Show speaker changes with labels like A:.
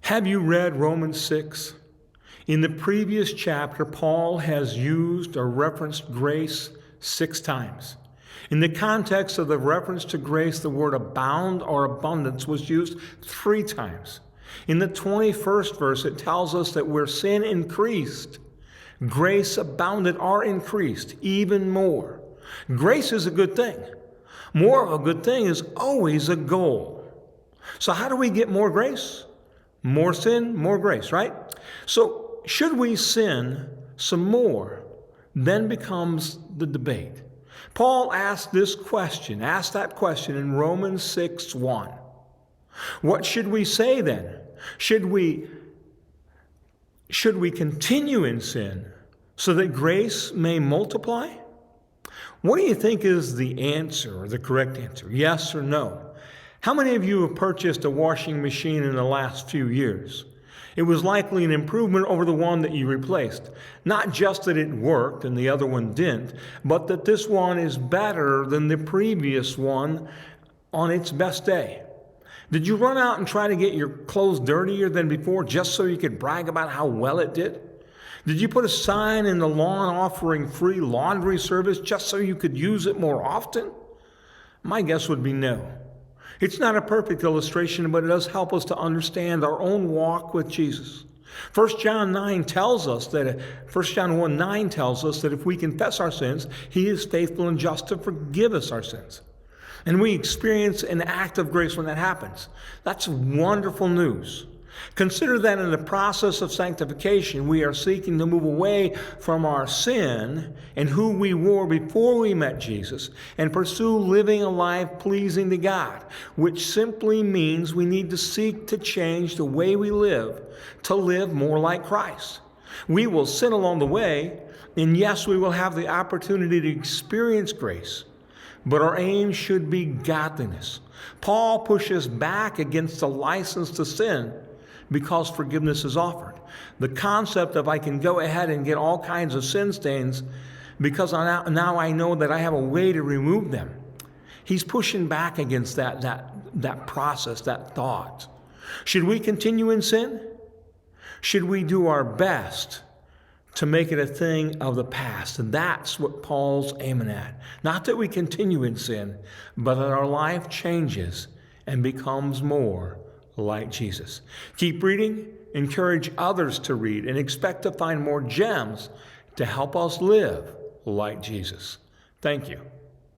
A: Have you read Romans 6? In the previous chapter, Paul has used or referenced grace 6 times. In the context of the reference to grace, the word abound or abundance was used 3 times. In the 21st verse, it tells us that where sin increased, grace abounded or increased even more. Grace is a good thing. More of a good thing is always a goal. So how do we get more grace? More sin, more grace, right? So should we sin some more? Then becomes the debate. Paul asked that question in Romans 6:1. What should we say then? Should we continue in sin so that grace may multiply? What do you think is the answer, or the correct answer? Yes or no? How many of you have purchased a washing machine in the last few years? It was likely an improvement over the one that you replaced. Not just that it worked and the other one didn't, but that this one is better than the previous one on its best day. Did you run out and try to get your clothes dirtier than before just so you could brag about how well it did? Did you put a sign in the lawn offering free laundry service just so you could use it more often? My guess would be no. It's not a perfect illustration, but it does help us to understand our own walk with Jesus. 1 John 1:9 tells us that if we confess our sins, He is faithful and just to forgive us our sins. And we experience an act of grace when that happens. That's wonderful news. Consider that in the process of sanctification, we are seeking to move away from our sin and who we were before we met Jesus and pursue living a life pleasing to God, which simply means we need to seek to change the way we live to live more like Christ. We will sin along the way, and yes, we will have the opportunity to experience grace, but our aim should be godliness. Paul pushes back against the license to sin because forgiveness is offered. The concept of I can go ahead and get all kinds of sin stains because now I know that I have a way to remove them. He's pushing back against that process, that thought. Should we continue in sin? Should we do our best to make it a thing of the past? And that's what Paul's aiming at. Not that we continue in sin, but that our life changes and becomes more like Jesus. Keep reading, encourage others to read, and expect to find more gems to help us live like Jesus. Thank you.